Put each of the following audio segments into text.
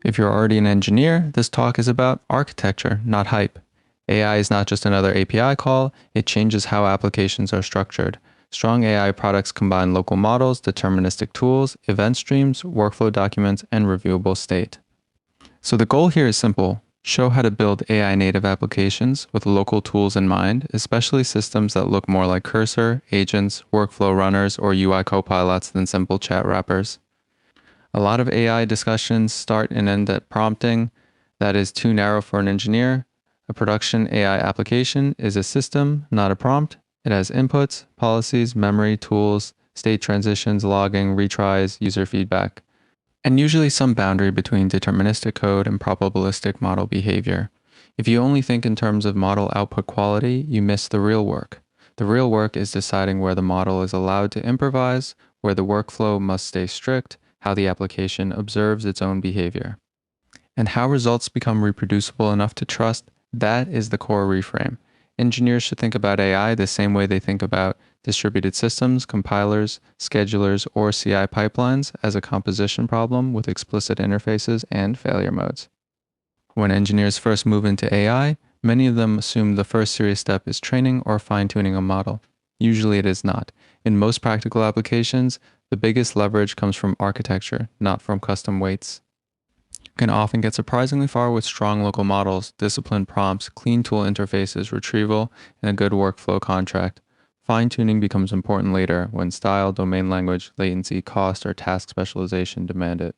If you're already an engineer, this talk is about architecture, not hype. AI is not just another API call, it changes how applications are structured. Strong AI products combine local models, deterministic tools, event streams, workflow documents, and reviewable state. So the goal here is simple. Show how to build AI native applications with local tools in mind, especially systems that look more like Cursor, agents, workflow runners, or UI copilots than simple chat wrappers. A lot of AI discussions start and end at prompting. That is too narrow for an engineer. A production AI application is a system, not a prompt. It has inputs, policies, memory, tools, state transitions, logging, retries, user feedback, and usually some boundary between deterministic code and probabilistic model behavior. If you only think in terms of model output quality, you miss the real work. The real work is deciding where the model is allowed to improvise, where the workflow must stay strict, how the application observes its own behavior, and how results become reproducible enough to trust. That is the core reframe. Engineers should think about AI the same way they think about distributed systems, compilers, schedulers, or CI pipelines as a composition problem with explicit interfaces and failure modes. When engineers first move into AI, many of them assume the first serious step is training or fine-tuning a model. Usually it is not. In most practical applications, the biggest leverage comes from architecture, not from custom weights. You can often get surprisingly far with strong local models, disciplined prompts, clean tool interfaces, retrieval, and a good workflow contract. Fine-tuning becomes important later when style, domain language, latency, cost, or task specialization demand it.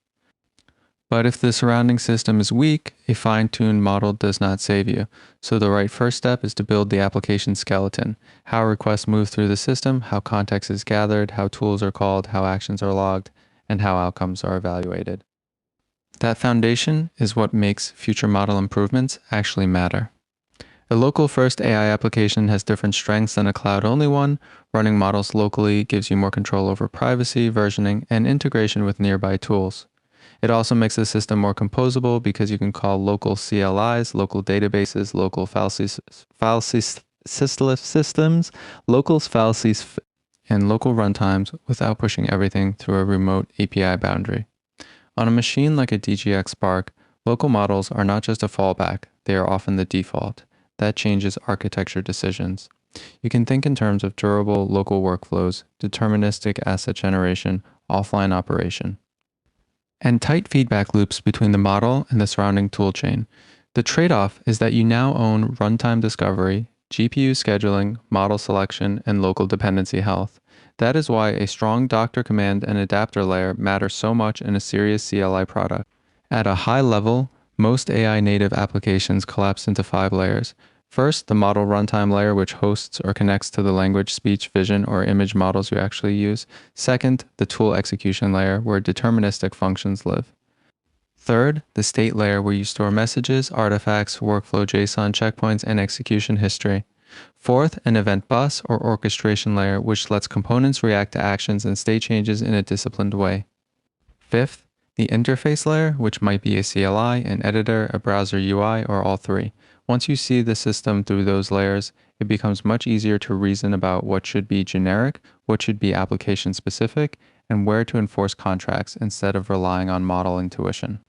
But if the surrounding system is weak, a fine-tuned model does not save you. So the right first step is to build the application skeleton. How requests move through the system, how context is gathered, how tools are called, how actions are logged, and how outcomes are evaluated. That foundation is what makes future model improvements actually matter. A local-first AI application has different strengths than a cloud-only one. Running models locally gives you more control over privacy, versioning, and integration with nearby tools. It also makes the system more composable because you can call local CLIs, local databases, local file systems, local files, and local runtimes without pushing everything through a remote API boundary. On a machine like a DGX Spark, local models are not just a fallback, they are often the default. That changes architecture decisions. You can think in terms of durable local workflows, deterministic asset generation, offline operation, and tight feedback loops between the model and the surrounding toolchain. The trade-off is that you now own runtime discovery, GPU scheduling, model selection, and local dependency health. That is why a strong Docker command and adapter layer matter so much in a serious CLI product. At a high level, most AI native applications collapse into 5 layers. First, the model runtime layer, which hosts or connects to the language, speech, vision, or image models you actually use. Second, the tool execution layer, where deterministic functions live. Third, the state layer, where you store messages, artifacts, workflow JSON checkpoints, and execution history. Fourth, an event bus or orchestration layer, which lets components react to actions and state changes in a disciplined way. Fifth, the interface layer, which might be a CLI, an editor, a browser UI, or all 3. Once you see the system through those layers, it becomes much easier to reason about what should be generic, what should be application specific, and where to enforce contracts instead of relying on model intuition.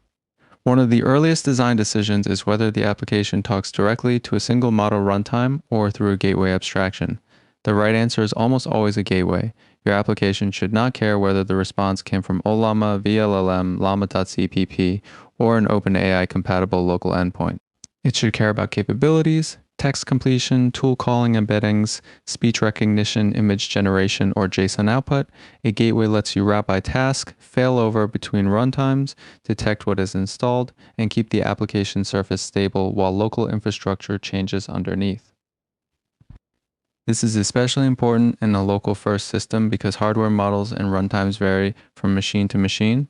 One of the earliest design decisions is whether the application talks directly to a single model runtime or through a gateway abstraction. The right answer is almost always a gateway. Your application should not care whether the response came from Ollama, VLLM, Llama.cpp, or an OpenAI compatible local endpoint. It should care about capabilities, text completion, tool calling embeddings, speech recognition, image generation, or JSON output. A gateway lets you route by task, failover between runtimes, detect what is installed, and keep the application surface stable while local infrastructure changes underneath. This is especially important in a local-first system because hardware models and runtimes vary from machine to machine.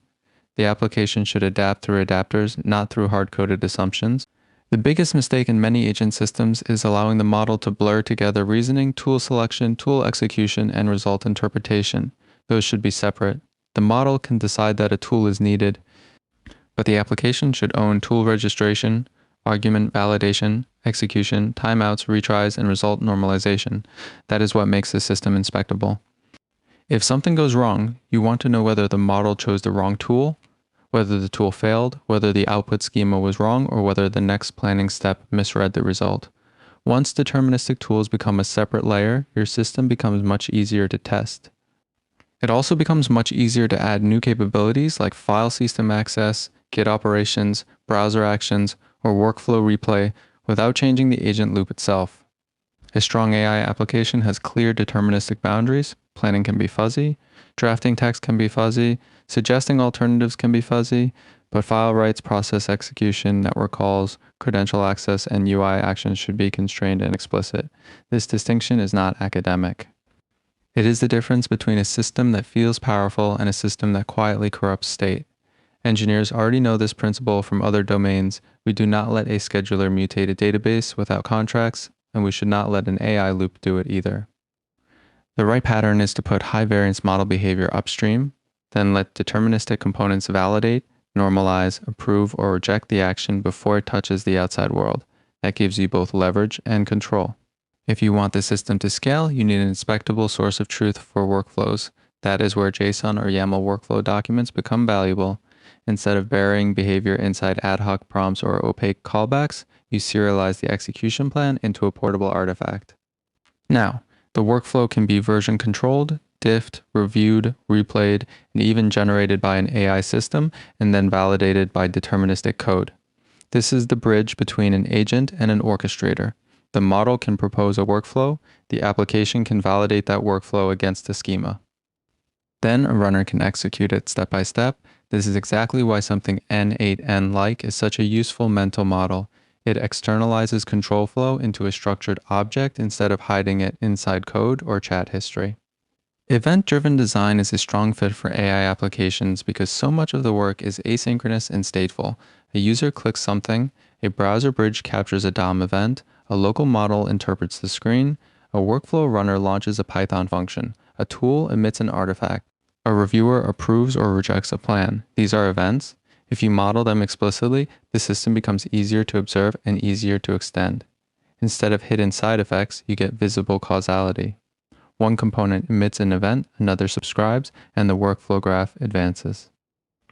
The application should adapt through adapters, not through hard-coded assumptions. The biggest mistake in many agent systems is allowing the model to blur together reasoning, tool selection, tool execution, and result interpretation. Those should be separate. The model can decide that a tool is needed, but the application should own tool registration, argument validation, execution, timeouts, retries, and result normalization. That is what makes the system inspectable. If something goes wrong, you want to know whether the model chose the wrong tool, whether the tool failed, whether the output schema was wrong, or whether the next planning step misread the result. Once deterministic tools become a separate layer, your system becomes much easier to test. It also becomes much easier to add new capabilities like file system access, Git operations, browser actions, or workflow replay without changing the agent loop itself. A strong AI application has clear deterministic boundaries. Planning can be fuzzy, drafting text can be fuzzy, suggesting alternatives can be fuzzy, but file writes, process execution, network calls, credential access, and UI actions should be constrained and explicit. This distinction is not academic. It is the difference between a system that feels powerful and a system that quietly corrupts state. Engineers already know this principle from other domains. We do not let a scheduler mutate a database without contracts, and we should not let an AI loop do it either. The right pattern is to put high variance model behavior upstream, then let deterministic components validate, normalize, approve, or reject the action before it touches the outside world. That gives you both leverage and control. If you want the system to scale, you need an inspectable source of truth for workflows. That is where JSON or YAML workflow documents become valuable. Instead of burying behavior inside ad hoc prompts or opaque callbacks, you serialize the execution plan into a portable artifact. Now, the workflow can be version controlled, diffed, reviewed, replayed, and even generated by an AI system and then validated by deterministic code. This is the bridge between an agent and an orchestrator. The model can propose a workflow, the application can validate that workflow against a schema. Then a runner can execute it step by step. This is exactly why something N8N-like is such a useful mental model. It externalizes control flow into a structured object instead of hiding it inside code or chat history. Event-driven design is a strong fit for AI applications because so much of the work is asynchronous and stateful. A user clicks something, a browser bridge captures a DOM event, a local model interprets the screen, a workflow runner launches a Python function, a tool emits an artifact, a reviewer approves or rejects a plan. These are events. If you model them explicitly, the system becomes easier to observe and easier to extend. Instead of hidden side effects, you get visible causality. One component emits an event, another subscribes, and the workflow graph advances.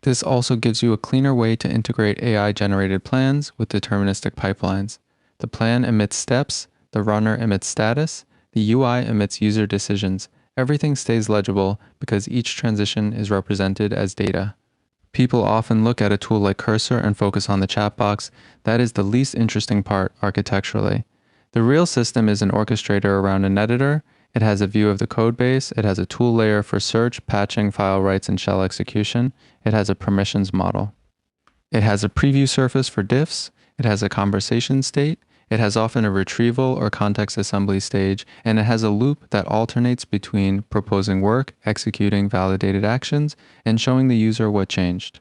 This also gives you a cleaner way to integrate AI-generated plans with deterministic pipelines. The plan emits steps, the runner emits status, the UI emits user decisions. Everything stays legible because each transition is represented as data. People often look at a tool like Cursor and focus on the chat box. That is the least interesting part architecturally. The real system is an orchestrator around an editor. It has a view of the code base. It has a tool layer for search, patching, file writes, and shell execution. It has a permissions model. It has a preview surface for diffs. It has a conversation state. It has often a retrieval or context assembly stage, and it has a loop that alternates between proposing work, executing validated actions, and showing the user what changed.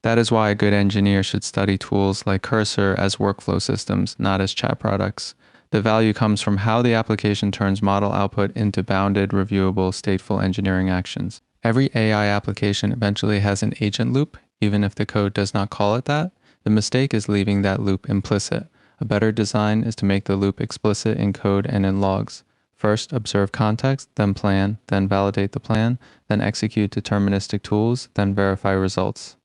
That is why a good engineer should study tools like Cursor as workflow systems, not as chat products. The value comes from how the application turns model output into bounded, reviewable, stateful engineering actions. Every AI application eventually has an agent loop, even if the code does not call it that. The mistake is leaving that loop implicit. A better design is to make the loop explicit in code and in logs. First, observe context, then plan, then validate the plan, then execute deterministic tools, then verify results.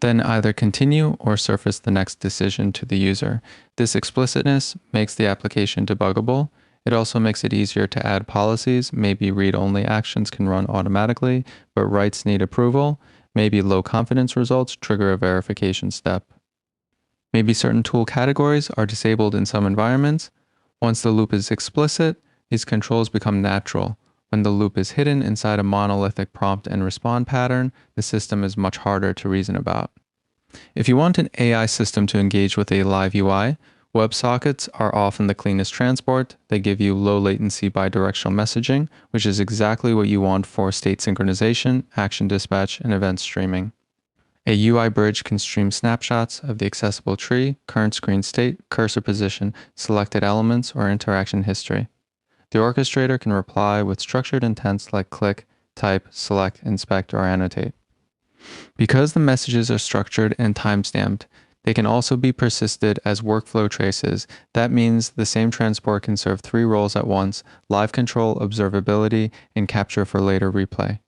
Then either continue or surface the next decision to the user. This explicitness makes the application debuggable. It also makes it easier to add policies. Maybe read-only actions can run automatically, but writes need approval. Maybe low confidence results trigger a verification step. Maybe certain tool categories are disabled in some environments. Once the loop is explicit, these controls become natural. When the loop is hidden inside a monolithic prompt and respond pattern, the system is much harder to reason about. If you want an AI system to engage with a live UI, Websockets are often the cleanest transport. They give you low latency bidirectional messaging, which is exactly what you want for state synchronization, action dispatch, and event streaming. A UI bridge can stream snapshots of the accessible tree, current screen state, cursor position, selected elements, or interaction history. The orchestrator can reply with structured intents like click, type, select, inspect, or annotate. Because the messages are structured and timestamped, they can also be persisted as workflow traces. That means the same transport can serve 3 roles at once: live control, observability, and capture for later replay.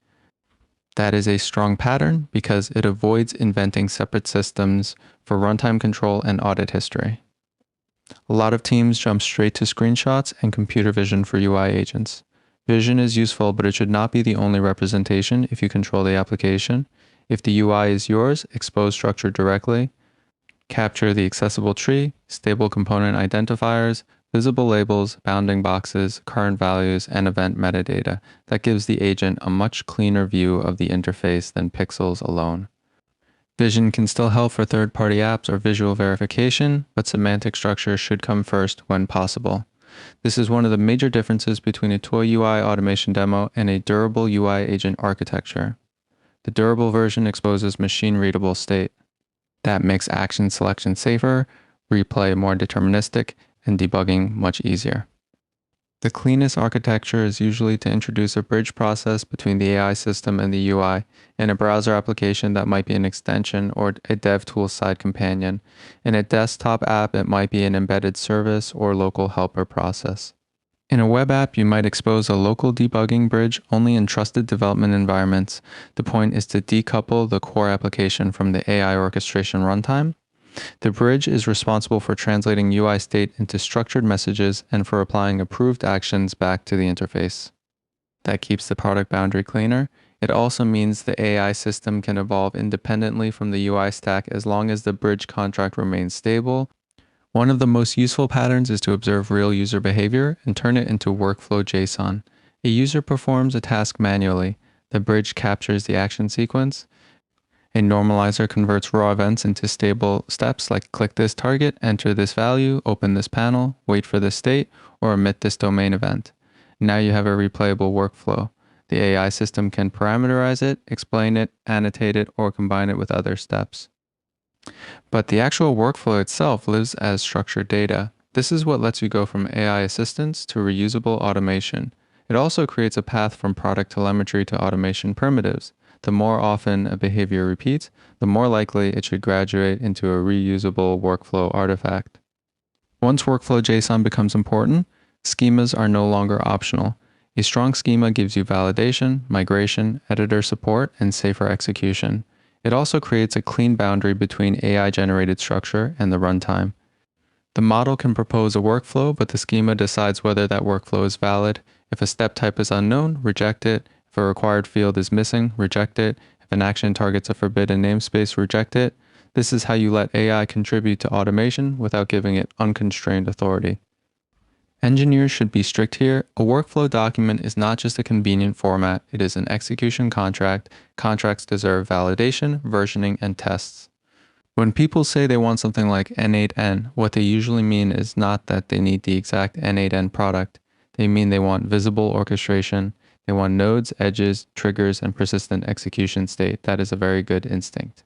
That is a strong pattern because it avoids inventing separate systems for runtime control and audit history. A lot of teams jump straight to screenshots and computer vision for UI agents. Vision is useful, but it should not be the only representation if you control the application. If the UI is yours, expose structure directly, capture the accessible tree, stable component identifiers, visible labels, bounding boxes, current values, and event metadata. That gives the agent a much cleaner view of the interface than pixels alone. Vision can still help for third-party apps or visual verification, but semantic structure should come first when possible. This is one of the major differences between a toy UI automation demo and a durable UI agent architecture. The durable version exposes machine-readable state. That makes action selection safer, replay more deterministic, and debugging much easier. The cleanest architecture is usually to introduce a bridge process between the AI system and the UI in a browser application that might be an extension or a DevTools side companion. In a desktop app, it might be an embedded service or local helper process. In a web app, you might expose a local debugging bridge only in trusted development environments. The point is to decouple the core application from the AI orchestration runtime. The bridge is responsible for translating UI state into structured messages and for applying approved actions back to the interface. That keeps the product boundary cleaner. It also means the AI system can evolve independently from the UI stack as long as the bridge contract remains stable. One of the most useful patterns is to observe real user behavior and turn it into workflow JSON. A user performs a task manually. The bridge captures the action sequence. A normalizer converts raw events into stable steps like click this target, enter this value, open this panel, wait for this state, or emit this domain event. Now you have a replayable workflow. The AI system can parameterize it, explain it, annotate it, or combine it with other steps. But the actual workflow itself lives as structured data. This is what lets you go from AI assistance to reusable automation. It also creates a path from product telemetry to automation primitives. The more often a behavior repeats, the more likely it should graduate into a reusable workflow artifact. Once workflow JSON becomes important, schemas are no longer optional. A strong schema gives you validation, migration, editor support, and safer execution. It also creates a clean boundary between AI-generated structure and the runtime. The model can propose a workflow, but the schema decides whether that workflow is valid. If a step type is unknown, reject it. If a required field is missing, reject it. If an action targets a forbidden namespace, reject it. This is how you let AI contribute to automation without giving it unconstrained authority. Engineers should be strict here. A workflow document is not just a convenient format, it is an execution contract. Contracts deserve validation, versioning, and tests. When people say they want something like N8N, what they usually mean is not that they need the exact N8N product. They mean they want visible orchestration. They want nodes, edges, triggers, and persistent execution state. That is a very good instinct.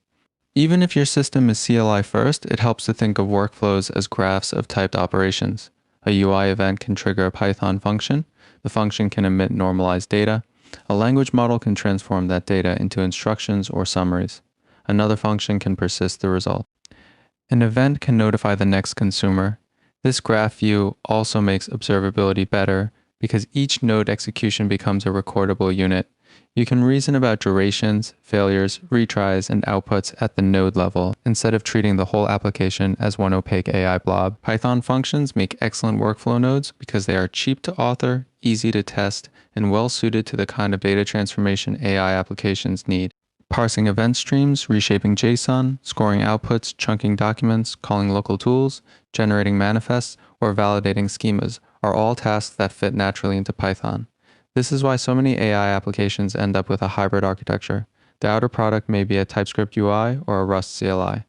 Even if your system is CLI first, it helps to think of workflows as graphs of typed operations. A UI event can trigger a Python function. The function can emit normalized data. A language model can transform that data into instructions or summaries. Another function can persist the result. An event can notify the next consumer. This graph view also makes observability better because each node execution becomes a recordable unit. You can reason about durations, failures, retries, and outputs at the node level instead of treating the whole application as one opaque AI blob. Python functions make excellent workflow nodes because they are cheap to author, easy to test, and well suited to the kind of data transformation AI applications need. Parsing event streams, reshaping JSON, scoring outputs, chunking documents, calling local tools, generating manifests, or validating schemas are all tasks that fit naturally into Python. This is why so many AI applications end up with a hybrid architecture. The outer product may be a TypeScript UI or a Rust CLI.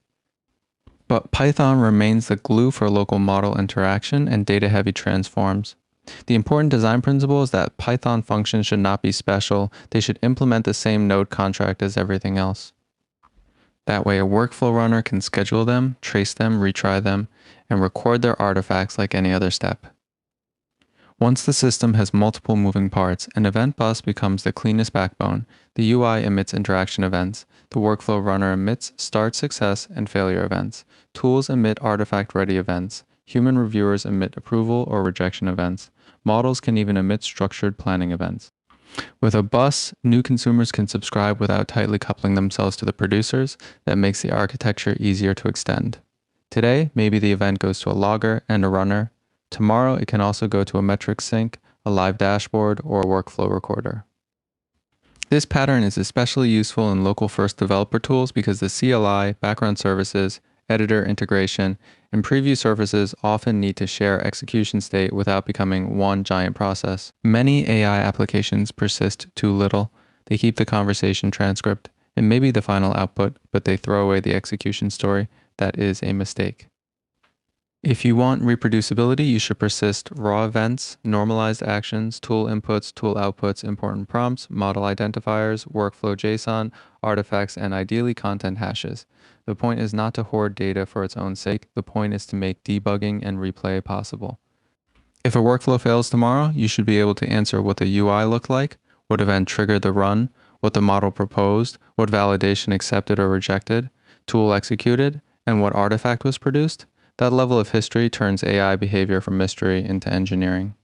But Python remains the glue for local model interaction and data-heavy transforms. The important design principle is that Python functions should not be special. They should implement the same node contract as everything else. That way a workflow runner can schedule them, trace them, retry them, and record their artifacts like any other step. Once the system has multiple moving parts, an event bus becomes the cleanest backbone. The UI emits interaction events. The workflow runner emits start success and failure events. Tools emit artifact-ready events. Human reviewers emit approval or rejection events. Models can even emit structured planning events. With a bus, new consumers can subscribe without tightly coupling themselves to the producers. That makes the architecture easier to extend. Today, maybe the event goes to a logger and a runner. Tomorrow, it can also go to a metrics sync, a live dashboard, or a workflow recorder. This pattern is especially useful in local-first developer tools because the CLI, background services, editor integration, and preview services often need to share execution state without becoming one giant process. Many AI applications persist too little. They keep the conversation transcript and maybe the final output, but they throw away the execution story. That is a mistake. If you want reproducibility, you should persist raw events, normalized actions, tool inputs, tool outputs, important prompts, model identifiers, workflow JSON, artifacts, and ideally content hashes. The point is not to hoard data for its own sake. The point is to make debugging and replay possible. If a workflow fails tomorrow, you should be able to answer what the UI looked like, what event triggered the run, what the model proposed, what validation accepted or rejected, tool executed, and what artifact was produced. That level of history turns AI behavior from mystery into engineering.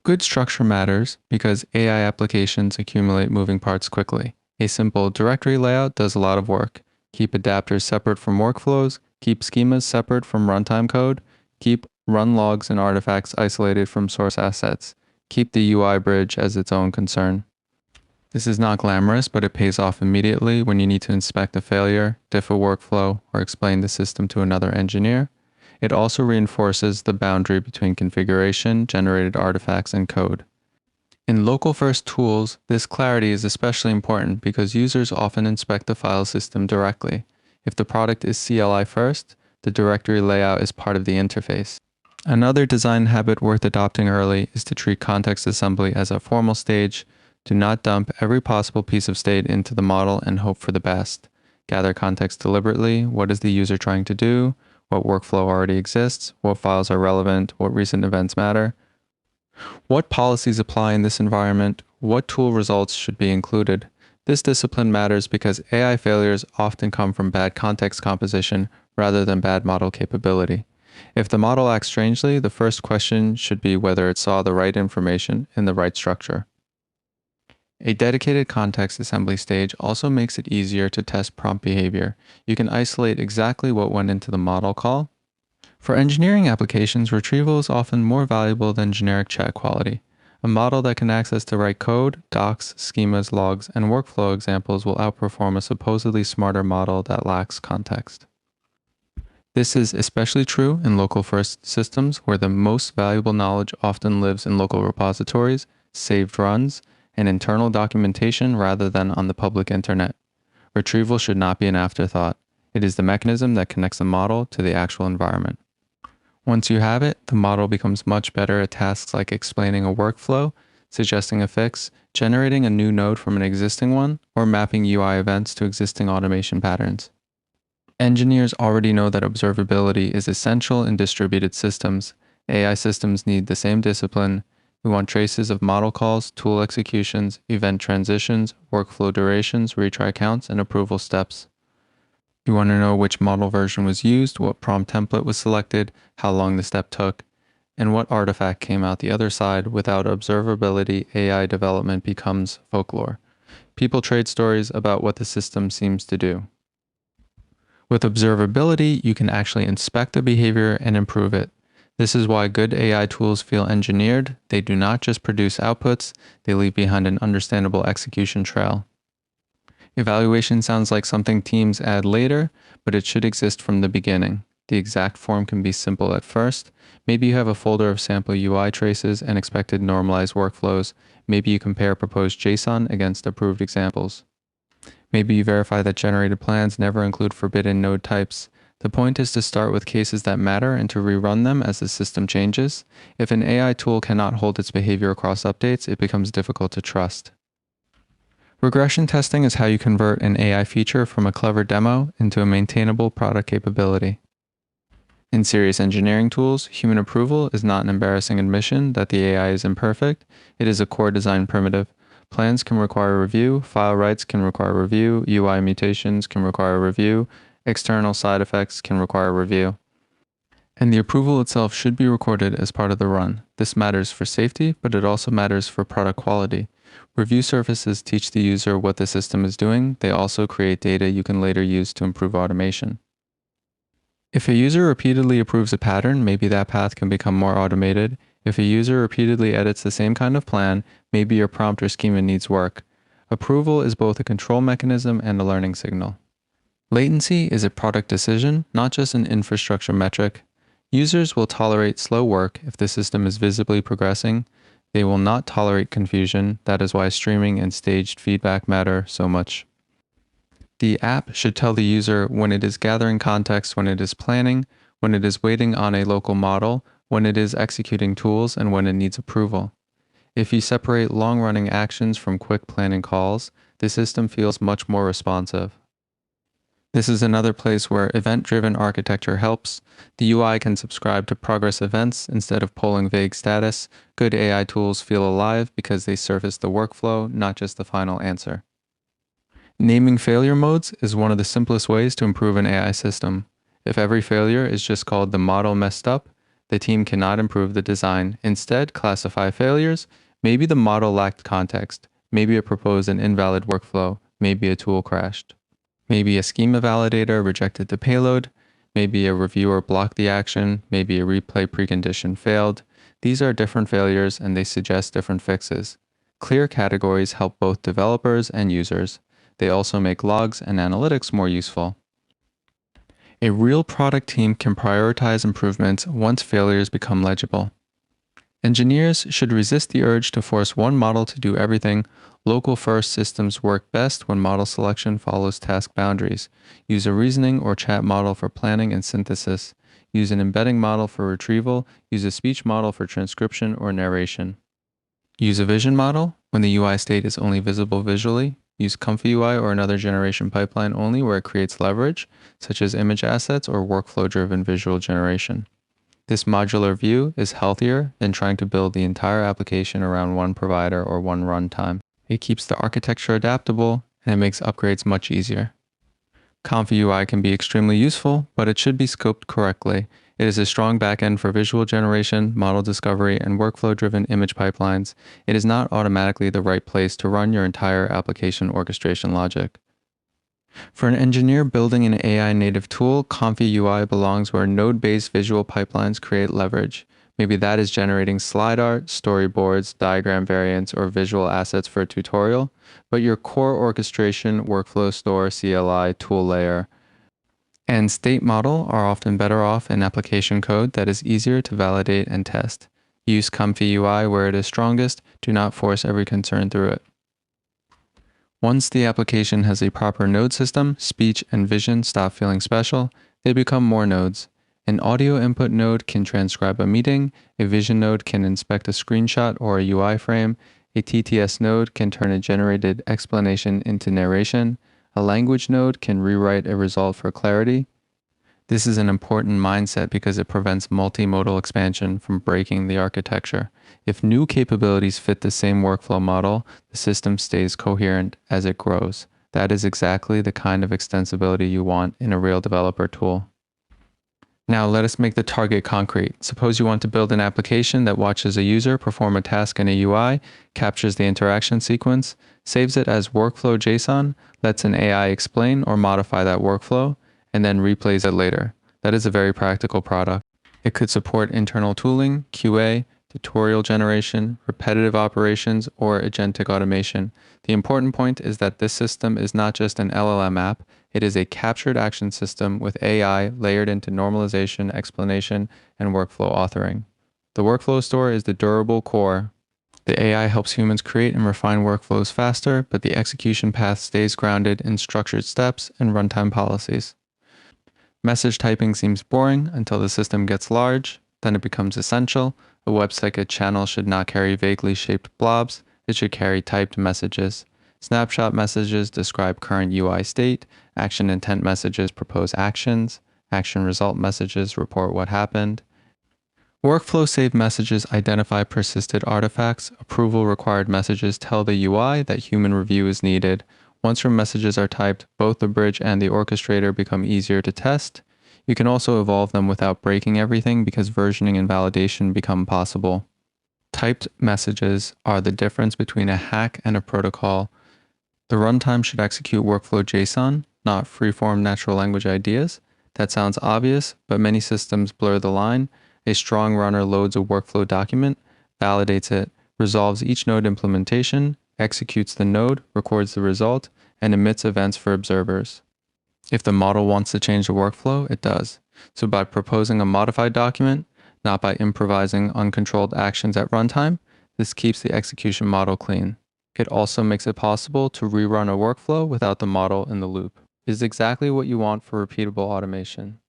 Good structure matters because AI applications accumulate moving parts quickly. A simple directory layout does a lot of work. Keep adapters separate from workflows, keep schemas separate from runtime code, keep run logs and artifacts isolated from source assets, keep the UI bridge as its own concern. This is not glamorous, but it pays off immediately when you need to inspect a failure, diff a workflow, or explain the system to another engineer. It also reinforces the boundary between configuration, generated artifacts, and code. In local-first tools, this clarity is especially important because users often inspect the file system directly. If the product is CLI first, the directory layout is part of the interface. Another design habit worth adopting early is to treat context assembly as a formal stage. Do not dump every possible piece of state into the model and hope for the best. Gather context deliberately. What is the user trying to do? What workflow already exists, what files are relevant, what recent events matter, what policies apply in this environment, what tool results should be included. This discipline matters because AI failures often come from bad context composition rather than bad model capability. If the model acts strangely, the first question should be whether it saw the right information in the right structure. A dedicated context assembly stage also makes it easier to test prompt behavior. You can isolate exactly what went into the model call. For engineering applications, retrieval is often more valuable than generic chat quality. A model that can access the right code, docs, schemas, logs, and workflow examples will outperform a supposedly smarter model that lacks context. This is especially true in local-first systems where the most valuable knowledge often lives in local repositories, saved runs, and internal documentation rather than on the public internet. Retrieval should not be an afterthought. It is the mechanism that connects the model to the actual environment. Once you have it, the model becomes much better at tasks like explaining a workflow, suggesting a fix, generating a new node from an existing one, or mapping UI events to existing automation patterns. Engineers already know that observability is essential in distributed systems. AI systems need the same discipline. We want traces of model calls, tool executions, event transitions, workflow durations, retry counts, and approval steps. You want to know which model version was used, what prompt template was selected, how long the step took, and what artifact came out the other side. Without observability, AI development becomes folklore. People trade stories about what the system seems to do. With observability, you can actually inspect the behavior and improve it. This is why good AI tools feel engineered. They do not just produce outputs, they leave behind an understandable execution trail. Evaluation sounds like something teams add later, but it should exist from the beginning. The exact form can be simple at first. Maybe you have a folder of sample UI traces and expected normalized workflows. Maybe you compare proposed JSON against approved examples. Maybe you verify that generated plans never include forbidden node types. The point is to start with cases that matter and to rerun them as the system changes. If an AI tool cannot hold its behavior across updates, it becomes difficult to trust. Regression testing is how you convert an AI feature from a clever demo into a maintainable product capability. In serious engineering tools, human approval is not an embarrassing admission that the AI is imperfect. It is a core design primitive. Plans can require review, file writes can require review, UI mutations can require review, external side effects can require review. And the approval itself should be recorded as part of the run. This matters for safety, but it also matters for product quality. Review surfaces teach the user what the system is doing. They also create data you can later use to improve automation. If a user repeatedly approves a pattern, maybe that path can become more automated. If a user repeatedly edits the same kind of plan, maybe your prompt or schema needs work. Approval is both a control mechanism and a learning signal. Latency is a product decision, not just an infrastructure metric. Users will tolerate slow work if the system is visibly progressing. They will not tolerate confusion. That is why streaming and staged feedback matter so much. The app should tell the user when it is gathering context, when it is planning, when it is waiting on a local model, when it is executing tools, and when it needs approval. If you separate long-running actions from quick planning calls, the system feels much more responsive. This is another place where event-driven architecture helps. The UI can subscribe to progress events instead of polling vague status. Good AI tools feel alive because they surface the workflow, not just the final answer. Naming failure modes is one of the simplest ways to improve an AI system. If every failure is just called the model messed up, the team cannot improve the design. Instead, classify failures. Maybe the model lacked context. Maybe it proposed an invalid workflow. Maybe a tool crashed. Maybe a schema validator rejected the payload. Maybe a reviewer blocked the action. Maybe a replay precondition failed. These are different failures and they suggest different fixes. Clear categories help both developers and users. They also make logs and analytics more useful. A real product team can prioritize improvements once failures become legible. Engineers should resist the urge to force one model to do everything. Local-first systems work best when model selection follows task boundaries. Use a reasoning or chat model for planning and synthesis. Use an embedding model for retrieval. Use a speech model for transcription or narration. Use a vision model when the UI state is only visible visually. Use ComfyUI or another generation pipeline only where it creates leverage, such as image assets or workflow-driven visual generation. This modular view is healthier than trying to build the entire application around one provider or one runtime. It keeps the architecture adaptable, and it makes upgrades much easier. ComfyUI can be extremely useful, but it should be scoped correctly. It is a strong backend for visual generation, model discovery, and workflow-driven image pipelines. It is not automatically the right place to run your entire application orchestration logic. For an engineer building an AI-native tool, ComfyUI belongs where node-based visual pipelines create leverage. Maybe that is generating slide art, storyboards, diagram variants, or visual assets for a tutorial, but your core orchestration, workflow store, CLI, tool layer, and state model are often better off in application code that is easier to validate and test. Use ComfyUI where it is strongest. Do not force every concern through it. Once the application has a proper node system, speech and vision stop feeling special. They become more nodes. An audio input node can transcribe a meeting. A vision node can inspect a screenshot or a UI frame. A TTS node can turn a generated explanation into narration. A language node can rewrite a result for clarity. This is an important mindset because it prevents multimodal expansion from breaking the architecture. If new capabilities fit the same workflow model, the system stays coherent as it grows. That is exactly the kind of extensibility you want in a real developer tool. Now let us make the target concrete. Suppose you want to build an application that watches a user perform a task in a UI, captures the interaction sequence, saves it as workflow JSON, lets an AI explain or modify that workflow, and then replays it later. That is a very practical product. It could support internal tooling, QA, tutorial generation, repetitive operations, or agentic automation. The important point is that this system is not just an LLM app, it is a captured action system with AI layered into normalization, explanation, and workflow authoring. The workflow store is the durable core. The AI helps humans create and refine workflows faster, but the execution path stays grounded in structured steps and runtime policies. Message typing seems boring until the system gets large, then it becomes essential. A Websocket channel should not carry vaguely shaped blobs, it should carry typed messages. Snapshot messages describe current UI state, action intent messages propose actions, action result messages report what happened. Workflow saved messages identify persisted artifacts, approval required messages tell the UI that human review is needed. Once your messages are typed, both the bridge and the orchestrator become easier to test. You can also evolve them without breaking everything because versioning and validation become possible. Typed messages are the difference between a hack and a protocol. The runtime should execute workflow JSON, not freeform natural language ideas. That sounds obvious, but many systems blur the line. A strong runner loads a workflow document, validates it, resolves each node implementation, executes the node, records the result, and emits events for observers. If the model wants to change the workflow, it does. So by proposing a modified document, not by improvising uncontrolled actions at runtime, this keeps the execution model clean. It also makes it possible to rerun a workflow without the model in the loop. It is exactly what you want for repeatable automation.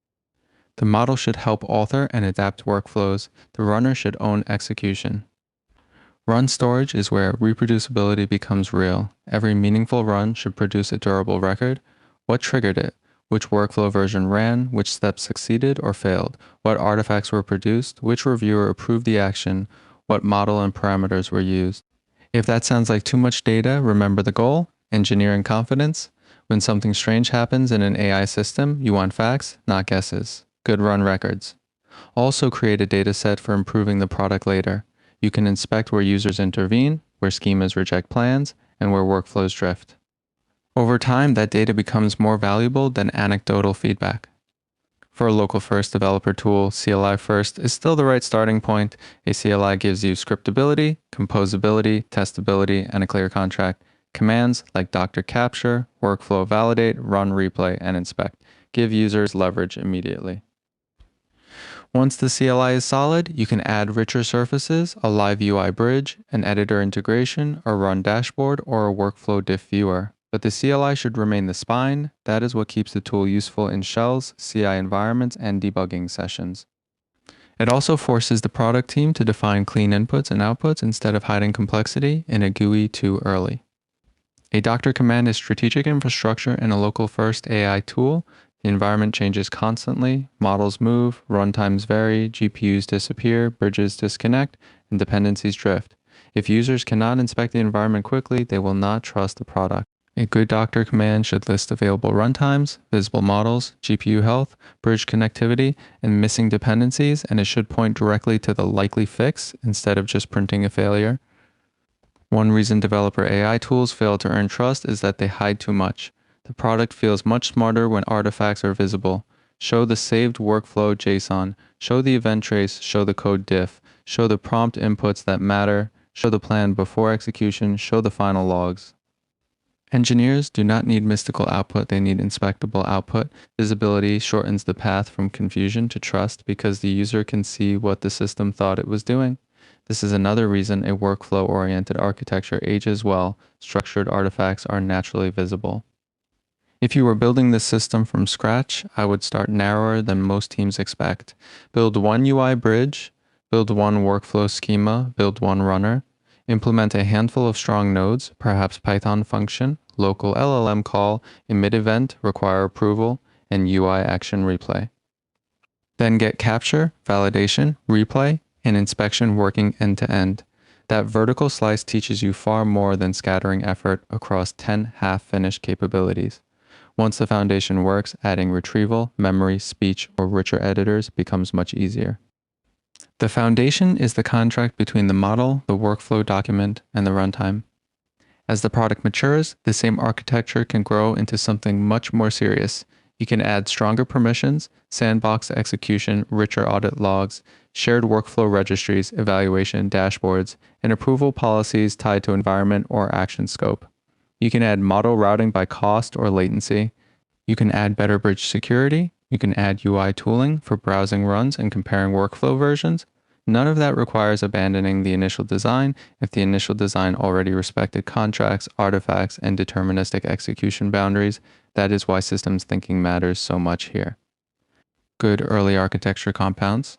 The model should help author and adapt workflows. The runner should own execution. Run storage is where reproducibility becomes real. Every meaningful run should produce a durable record. What triggered it? Which workflow version ran? Which steps succeeded or failed? What artifacts were produced? Which reviewer approved the action? What model and parameters were used? If that sounds like too much data, remember the goal: engineering confidence. When something strange happens in an AI system, you want facts, not guesses. Good run records. Also create a data set for improving the product later. You can inspect where users intervene, where schemas reject plans, and where workflows drift. Over time, that data becomes more valuable than anecdotal feedback. For a local-first developer tool, CLI first is still the right starting point. A CLI gives you scriptability, composability, testability, and a clear contract. Commands like Doctor capture, workflow validate, run replay, and inspect give users leverage immediately. Once the CLI is solid, you can add richer surfaces, a live UI bridge, an editor integration, a run dashboard, or a workflow diff viewer. But the CLI should remain the spine. That is what keeps the tool useful in shells, CI environments, and debugging sessions. It also forces the product team to define clean inputs and outputs instead of hiding complexity in a GUI too early. A Doctor command is strategic infrastructure in a local-first AI tool. The environment changes constantly, models move, runtimes vary, GPUs disappear, bridges disconnect, and dependencies drift. If users cannot inspect the environment quickly, they will not trust the product. A good Doctor command should list available runtimes, visible models, GPU health, bridge connectivity, and missing dependencies, and it should point directly to the likely fix instead of just printing a failure. One reason developer AI tools fail to earn trust is that they hide too much. The product feels much smarter when artifacts are visible. Show the saved workflow JSON, show the event trace, show the code diff, show the prompt inputs that matter, show the plan before execution, show the final logs. Engineers do not need mystical output, they need inspectable output. Visibility shortens the path from confusion to trust because the user can see what the system thought it was doing. This is another reason a workflow-oriented architecture ages well. Structured artifacts are naturally visible. If you were building this system from scratch, I would start narrower than most teams expect. Build one UI bridge, build one workflow schema, build one runner. Implement a handful of strong nodes, perhaps Python function, local LLM call, emit event, require approval, and UI action replay. Then get capture, validation, replay, and inspection working end-to-end. That vertical slice teaches you far more than scattering effort across 10 half-finished capabilities. Once the foundation works, adding retrieval, memory, speech, or richer editors becomes much easier. The foundation is the contract between the model, the workflow document, and the runtime. As the product matures, the same architecture can grow into something much more serious. You can add stronger permissions, sandbox execution, richer audit logs, shared workflow registries, evaluation dashboards, and approval policies tied to environment or action scope. You can add model routing by cost or latency. You can add better bridge security. You can add UI tooling for browsing runs and comparing workflow versions. None of that requires abandoning the initial design if the initial design already respected contracts, artifacts, and deterministic execution boundaries. That is why systems thinking matters so much here. Good early architecture compounds.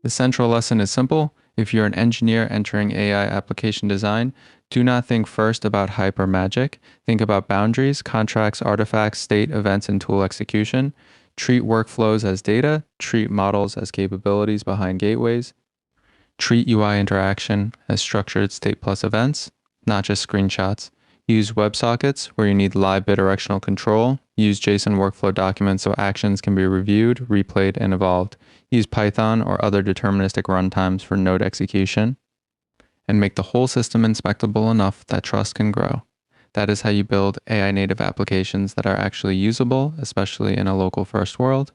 The central lesson is simple. If you're an engineer entering AI application design, do not think first about hype or magic. Think about boundaries, contracts, artifacts, state, events, and tool execution. Treat workflows as data. Treat models as capabilities behind gateways. Treat UI interaction as structured state plus events, not just screenshots. Use WebSockets where you need live bidirectional control. Use JSON workflow documents so actions can be reviewed, replayed, and evolved. Use Python or other deterministic runtimes for node execution. And make the whole system inspectable enough that trust can grow. That is how you build AI native applications that are actually usable, especially in a local first world.